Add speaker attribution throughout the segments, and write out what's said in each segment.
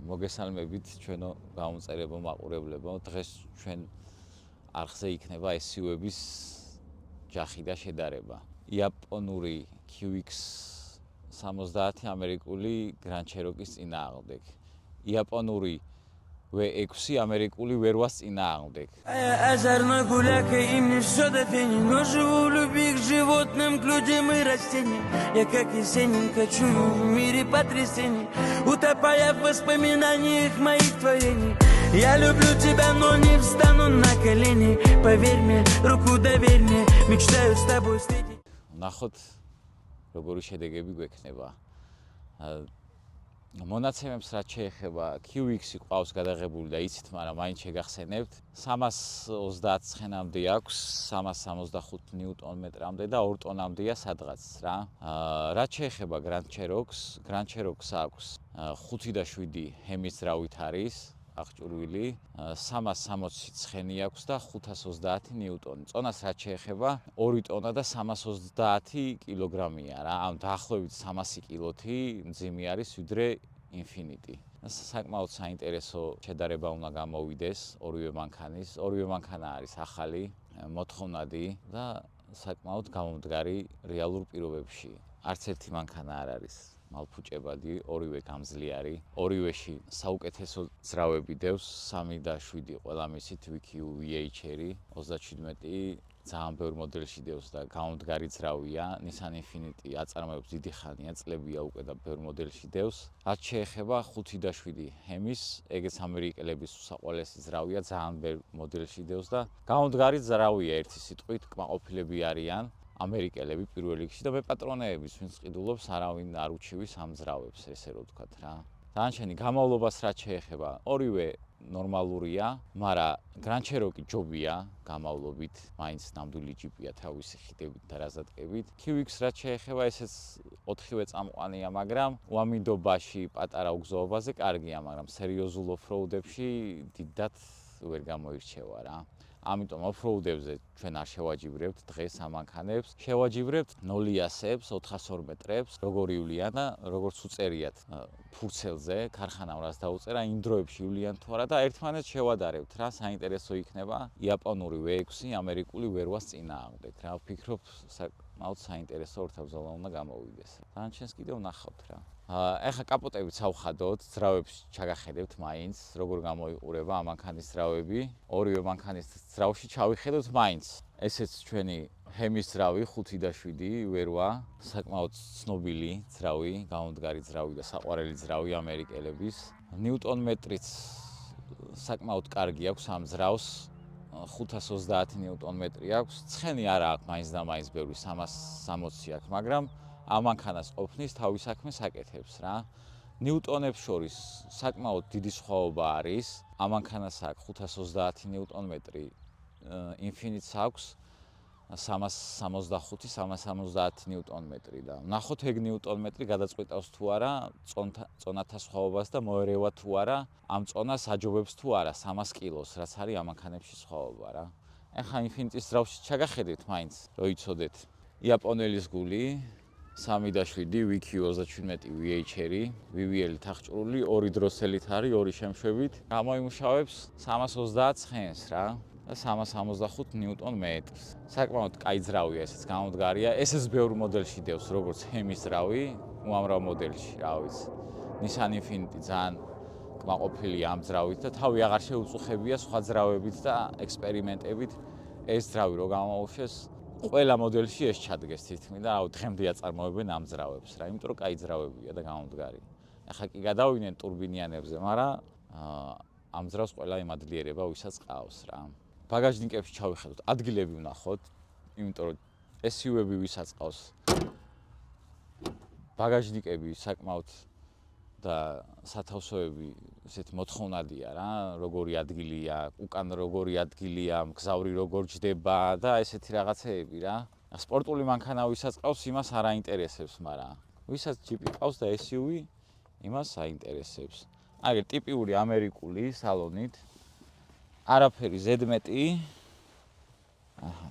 Speaker 1: მოგესალმებით ჩვენო გამომწერებო მაყურებლებო. დღეს ჩვენ არხზე იქნება SUV-ების ჯახი და შედარება. იაპონური QX70 ამერიკული Grand Cherokee-ის წინააღმდეგ. იაპონური V6 америкული Verva-ს წინააღმდეგ.
Speaker 2: Озорной гуляка, им не все до фени, но живу в любви к животным, к людям и растениям. Я как Есенин кочую в мире потрясений, утопая в воспоминаниях моих творений. Я люблю тебя, но не встану на колени. Поверь мне, руку доверь мне, мечтаю с тобой встретить.
Speaker 1: ნახოთ როგორი შედეგები გვექნება. მონაცემებს რაც შეეხება QX-ი ყავს გადაღებული და იცით, მაგრამ მაინც შეგახსენებთ 330 ცხენამდე აქვს, 365 ნიუტონ-მეტრამდე და 2 ტონამდეა სადღაც რა. რაც შეეხება Grand Cherokee-ს აქვს 5 და 7 ჰემის ძრავით არის აღჭურვილი, 360 ცხენი აქვს და 530 ნიუტონი. წონას რაც შეეხება 2 ტონა და 330 კილოგრამია რა. ამ დაახლოებით 300 კილოთი მძიმე არის ვიდრე Infiniti. საკმაოდ საინტერესო შედარება უნდა გამოვიდეს ორივე მანქანის. ორივე მანქანა არის ახალი, მოთხოვნადი და საკმაოდ გამომდგარი რეალურ პირობებში. არც ერთი მანქანა არ არის მალფუჭებადი, ორივე გამძლეარი, ორივეში საუკეთესო ძრავები დევს, 3 და 7 ყველა მისით VQ VH-ერი, 37 ძალიან ბევრ მოდელში დევს და გამომდგარი ძრავია. Nissan Infiniti აწარმოებს დიდი ხანია, წლებია უკვე და ბევრ მოდელში დევს. რაც შეეხება 5 და 7 ჰემის, ეგეც ამერიკელების უსაყვარლესი ძრავია, ძალიან ბევრ მოდელში დევს და გამომდგარი ძრავია ერთი სიტყვით, კმაყოფილები არიან. ამერიკელები პირველ რიგში და მე პატრონეების ვინც ყიდულობს არავინ არ უჩივის ამ ძრავებს, ესე რომ ვთქვათ რა. დანარჩენი გამოვლობას რაც შეეხება, ორივე ნორმალურია, მაგრამ Grand Cherokee ჯობია გამოვლობით, მაინც ნამდვილი ჯიპია თავისი ხიდებით და რაზატკებით. QX რაც შეეხება, ესეც 4-ვე წამყვანია, მაგრამ უამინდობაში, პატარა უგზოობაზე კარგია, მაგრამ სერიოზულ ოფროუდებში დიდად ვერ გამოირჩევა რა. ამიტომ ოფროუდებზე ჩვენ არ შევაჯიბრებთ დღეს ამ მანქანებს, შევაჯიბრებთ 0-იასებს, 402 მეტრებს, როგორ ივლიან და როგორც უწერიათ ფურცელზე, ქარხანამ რას დაუწერა, იმ დროებში ივლიან თუ არა და ერთმანეთს შევადარებთ რა, საინტერესო იქნება იაპონური V6 ამერიკული Verva-ს წინააღმდეგ რა. ვფიქრობ, საკმაოდ საინტერესო ორთაბრძოლა უნდა გამოვიდეს. დანარჩენს კიდევ ვნახავთ რა. ეხლა კაპოტებით სავხადოთ, ძრავებს ჩაგახედებთ მაინც, როგორ გამოიყურება ამ მანქანის ძრავები. ორივე მანქანის ძრავში ჩავიხედოთ მაინც. ესეც ჩვენი ჰემის ძრავი 5 და 7 Verva, საკმაოდ ცნობილი ძრავი, გამომდგარი ძრავი და საყვარელი ძრავი ამერიკელების. ნიუტონ-მეტრიც საკმაოდ კარგი აქვს ამ ძრავს, 530 ნიუტონ-მეტრი აქვს. ცხენი არა აქვს მაინც და მაინც ბევრი 360 აქვს, მაგრამ ამ მანქანას ყოფნის თავის საქმეს აკეთებს რა. ნიუტონებს შორის საკმაოდ დიდი სხვაობა არის. ამ მანქანას აქვს 530 ნიუტონ-მეტრი, Infiniti-ს აქვს 365-370 ნიუტონ-მეტრი და ნახოთ ეგ ნიუტონ-მეტრი გადაწყვეტავს თუ არა წონათა სხვაობას და მოერევა თუ არა ამ წონას აჯობებს თუ არა 300 კილოს, რაც არის ამ მანქანებში სხვაობა რა. ეხლა Infiniti-s ძრავში ჩაგახედეთ მაინც, რომ იცოდეთ. იაპონელის გული 3 და 7 VQ-37 VH-ერი, VVL-ით აღჭურვილი, 2 დროსელით არის, 2 შემშვებით. გამოიმუშავებს 330 ცხენს რა და 365 ნიუტონ-მეტრს. საკმაოდ კაი ძრავია, ესეც გამომდგარია. ესეც ბევრ მოდელში დევს, როგორც ჰემის ძრავი, უამრავ მოდელში, რა ვიცი. Nissan Infiniti ძალიან კმაყოფილია ამ ძრავით და თავი აღარ შეუწუხებია სხვა ძრავებით და ექსპერიმენტებით. ეს ძრავი რო გამოუშვეს ყველა მოდელში ეს ჩადგეს თითქმის და დღემდე აწარმოებენ ამ ძრავებს რა, იმიტომ რომ კაი ძრავებია და გამომდგარი. ახლა კი გადავიდნენ ტურბინიანებზე, მაგრამ ამ ძრავს ყველა იმადლიერება ვისაც ყავს რა. ბაგაჟნიკებში ჩავიხედოთ, ადგილები ვნახოთ, იმიტომ რომ SUV-ები ვისაც ყავს. ბაგაჟნიკები საკმაოდ და სათავსოები ესეთ მოთხოვნადია რა, როგორი ადგილია, უკან როგორი ადგილია, მგზავრი როგორ ჯდება და ესეთი რაღაცეები რა. სპორტული მანქანა ვისაც ყავს, იმას არ აინტერესებს, მაგრამ ვისაც ჯიპი ყავს და SUV, იმას აინტერესებს. აი, ტიპიური ამერიკული სალონით, არაფერი ზედმეტი. აჰა.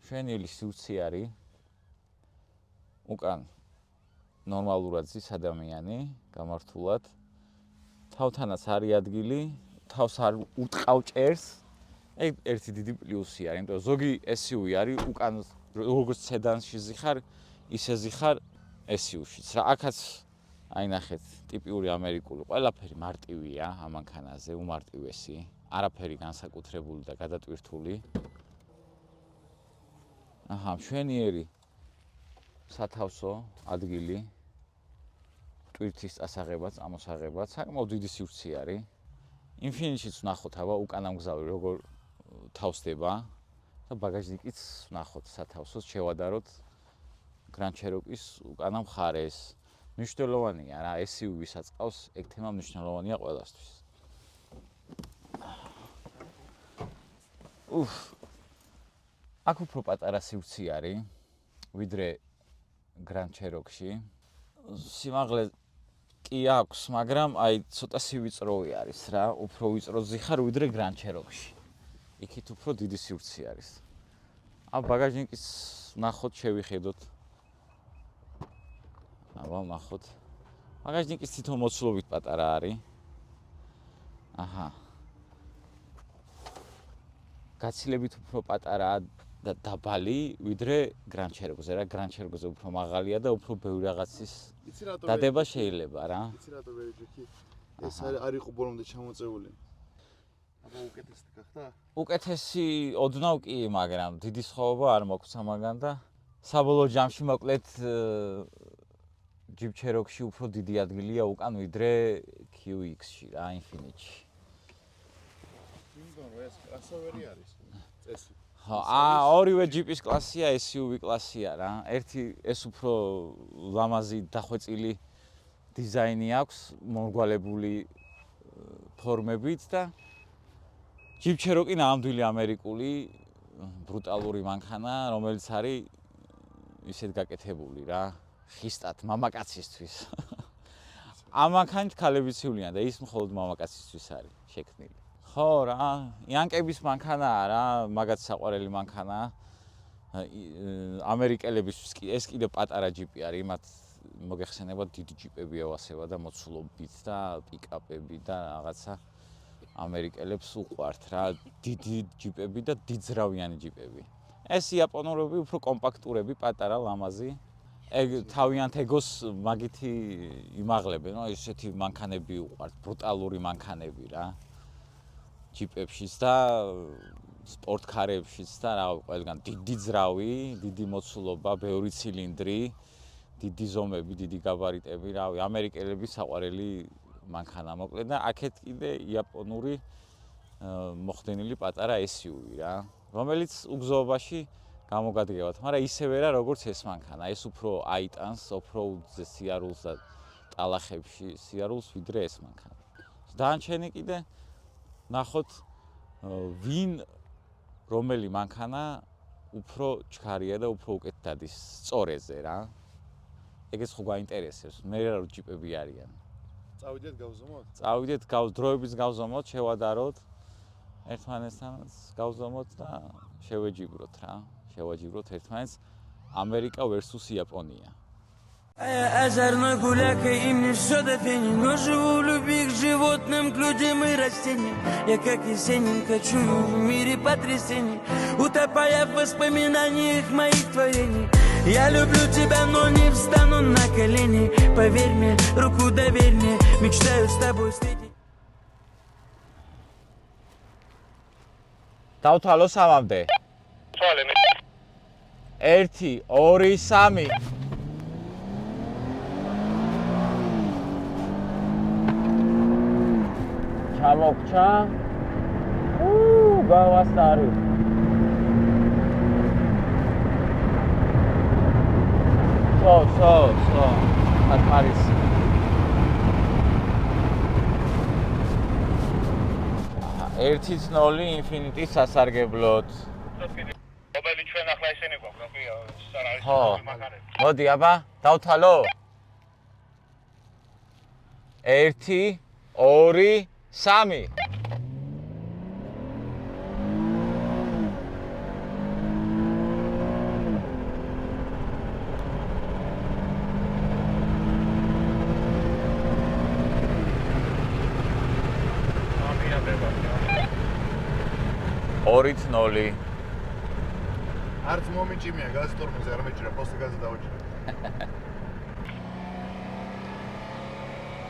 Speaker 1: შვენილი სივრცე არის. უკან ნორმალურად ზის ადამიანი გამართულად თავთანაც არის ადგილი, თავს არ უტყავჭერს. ეგ ერთი დიდი პლუსი არის, იმიტომ რომ ზოგი SUV არის უკან როგორც სედანში ზიხარ, ისე ზიხარ SUV-შიც. რა აქაც აი ნახეთ, ტიპიური ამერიკული ყველაფერი მარტივია ამ მანქანაზე, უმარტივესი. არაფერი განსაკუთრებული და გადატვირთული. აჰა, მშვენიერი სათავსო ადგილი. ტვირთის წასაღებაც, ამოსაღებაც, საკმაოდ დიდი სივრცე არის. ინფინიტშიც ვნახოთ, აბა უკანა მგზავრი როგორ თავსდება და ბაგაჟნიკიც ვნახოთ სათავსოს, შევადაროთ Grand Cherokee-ის უკანა მხარეს. მნიშვნელოვანია რა, SUV-საც ყავს, ეგ თემა მნიშვნელოვანია ყველასთვის. აქ უფრო პატარა სივრცე არის, ვიდრე Grand Cherokee-ში. სიმაღლე კი აქვს, მაგრამ აი ცოტა სივიწროვი არის რა, უფრო ვიწრო ზიხარ ვიდრე Grand Cherokee-ში. იქით უფრო დიდი სივრცე არის. ამ ბაგაჟნიკის ნახოთ, შევიხედოთ. აბა ნახოთ. ბაგაჟნიკის თვითონ მოცულობით პატარა არის. აჰა. გაცილებით უფრო პატარაა და დაბალი, ვიდრე Grand Cherokee-ზე რა, Grand Cherokee-ზე უფრო მაღალია და უფრო ბევრი რაღაცის დადება შეიძლება რა.
Speaker 3: იცი რატო ვერ იჯექი? ეს არ იყო ბოლომდე ჩამოწეული. აბა უკეთესი გახდა?
Speaker 1: უკეთესი ოდნავ კი, მაგრამ დიდი სხვაობა არ მაქვს ამაგან და საბოლოო ჯამში მოკლედ Jeep Cherokee-ში უფრო დიდი ადგილია უკან ვიდრე QX-ში რა, Infiniti-ში.
Speaker 3: იმიტომ რომ ეს crossover-ი არის წესი.
Speaker 1: ორივე Jeep-ის კლასია, SUV კლასია რა. ერთი ეს უფრო ლამაზი დახვეწილი დიზაინი აქვს, მომრგვალებული ფორმებით და Jeep Cherokee ნამდვილი ამერიკული ბრუტალური მანქანა, რომელიც არის ისეთ გაკეთებული რა, ხისტად მამაკაცისთვის. ამ მანქანით ქალები ცივლიან და ის მხოლოდ მამაკაცისთვის არის შექმნილი. ხო რა, იანკების მანქანაა რა, მაგაც საყვარელი მანქანაა. ამერიკელებისთვის კი ეს კიდე პატარა ჯიპი არის, მათ მოგეხსენებათ დიდი ჯიპები ევასება და მოცულობით და პიკაპები და რაღაცა ამერიკელებს უყვართ რა, დიდი ჯიპები და დიდძრავიანი ჯიპები. ეს იაპონურები უფრო კომპაქტურები, პატარა, ლამაზი. ეგ თავიანთ ეგოს მაგითი იმაღლებენ, ნუ ესეთი მანქანები უყვართ, ბრუტალური მანქანები რა. ჯიპებშიც და სპორტკარებშიც და რა ყველგან დიდი ძრავი, დიდი მოცულობა, ბევრი ცილინდრი, დიდი ზომები, დიდი გაბარიტები, რავი, ამერიკელების საყვარელი მანქანა მოკლედ და აქეთ კიდე იაპონური მოხდენილი პატარა SUV რა, რომელიც უგზოობაში გამოგადგებათ, მაგრამ ისევე რა როგორც ეს მანქანა, ეს უფრო აიტანს ოფროუდზე სიარულს და ტალახებში სიარულს ვიდრე ეს მანქანა. დანარჩენი კიდე ნახოთ ვინ რომელი მანქანა უფრო ჩქარია და უფრო უკეთ დადის სწორეზე რა. ეგეც ხო გაინტერესებს, მე რა რო ჯიპები არიან.
Speaker 3: წავიდეთ გავზომოთ?
Speaker 1: წავიდეთ, დროებით გავზომოთ, შევადაროთ. ერთმანეთთან გავზომოთ და შევეჯიბროთ რა. შევაჯიბროთ ერთმანეთს Америка versus Япония.
Speaker 2: Я озорной гуляка, и мне все до фени, но живу в любви к животным, к людям и растениям. Я как Есенин кочую в мире потрясений, утопая в воспоминаниях моих творений. Я люблю тебя, но не встану на колени. Поверь мне, руку доверь мне, мечтаю с тобой встретить.
Speaker 1: დავთვალო სამამდე.
Speaker 4: თვალე მე.
Speaker 1: 1 2 3 ჩამოგჩა. გავასტარი. სო. აკარის. ერთი 0 ინფინიტის სასარგებლოდ.
Speaker 4: რომელი ჩვენ ახლა ისინი გვაქვს, რა არის
Speaker 1: ხო.
Speaker 4: მანქანები.
Speaker 1: მოდი, აბა, დავთვალო. 1 2 3 2-0.
Speaker 3: არც მომიჭიმია გაზი თორმოზე არ მეჭირა, პოსტი გაზი დავაჭირე.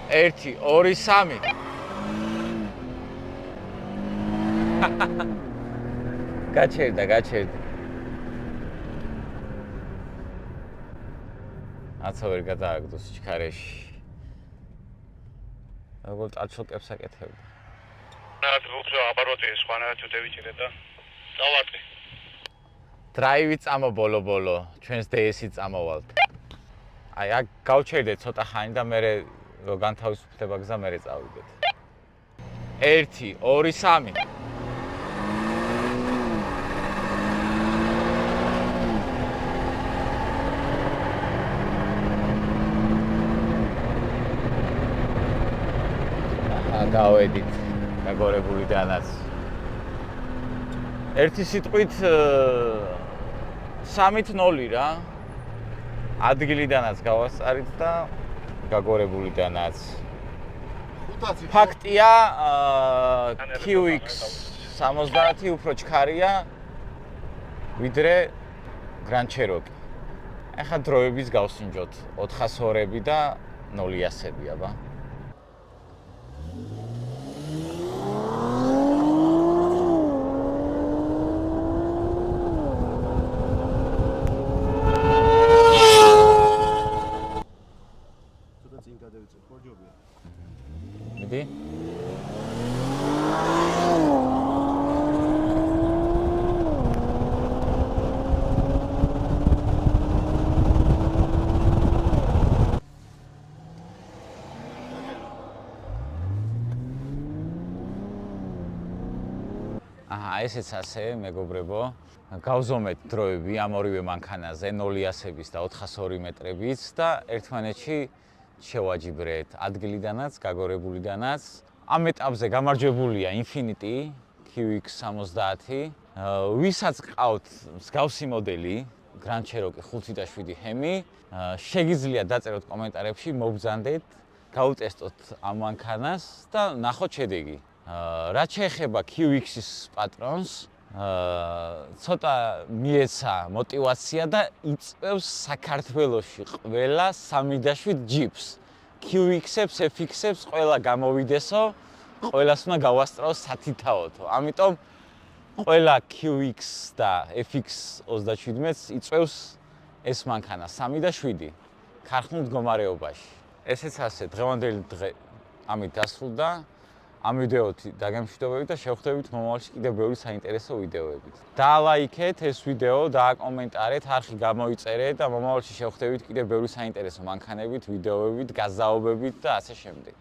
Speaker 1: 1 2 3 გაჩერდა. აცა ვერ გადააგდოს ჩქარეში. როგორ წარჩოკებს აკეთებდა.
Speaker 4: რა თქმა აბაროტი სხვანაირად თუ დავიჭირე და დავარტყი.
Speaker 1: დრაივი წამო ბოლო, ჩვენს DS-ი წამოვალთ. აი, აქ გავჩერდეთ ცოტა ხანი და მე რო განთავისუფლდება გზა მე წავიდეთ. 1 2 3 გავედით გაგორებულიდანაც. ერთი სიტყვით 3-0 რა. ადგილიდანაც გავასწარით და გაგორებულიდანაც. ფაქტია, QX 70 უფრო ჩქარია ვიდრე Grand Cherokee. ახლა დროების გავსინჯოთ 402-ები და 0-100-ები, აბა. მიდი. ესეც ასე, მეგობრებო. გავზომეთ დროები ამ ორივე მანქანაზე 0-100-ების და 402 მეტრებიც და ერთმანეთში შევაჯიბრეთ ადგილიდანაც, გაგორებულიდანაც. ამ ეტაპზე გამარჯვებულია Infiniti QX 70. ვისაც ყავთ მსგავსი მოდელი Grand Cherokee 5 და 7 ჰემი, შეგიძლიათ დაწეროთ კომენტარებში, მოგბრძანდეთ, გავუტესტოთ ამ მანქანას და ნახოთ შედეგი. რაც შეეხება QX-ის პატრონს, ცოტა მიეცა мотивация და იწევს საქართველოში ყველა 3-7 ჯიპს. QX-ებს, FX-ებს ყველა გამოვიდესო, ყველას უნდა გავასწროს სათითაოთო. ამიტომ ყველა QX და FX 37-ს იწევს ეს მანქანა 3 და 7 ქარხნულ მდგომარეობაში. ესეც ასე, დღევანდელი დღე ამით დასრულდა. ამ ვიდეოთ დაგემშვიდობებით და შევხვდებით მომავალში კიდევ ბევრი საინტერესო ვიდეოებით. დაალაიქეთ ეს ვიდეო, დააკომენტარეთ, არხი გამოიწერეთ და მომავალში შევხვდებით კიდევ ბევრი საინტერესო მანქანებით, ვიდეოებით, გაზაობებით და ასე შემდეგ.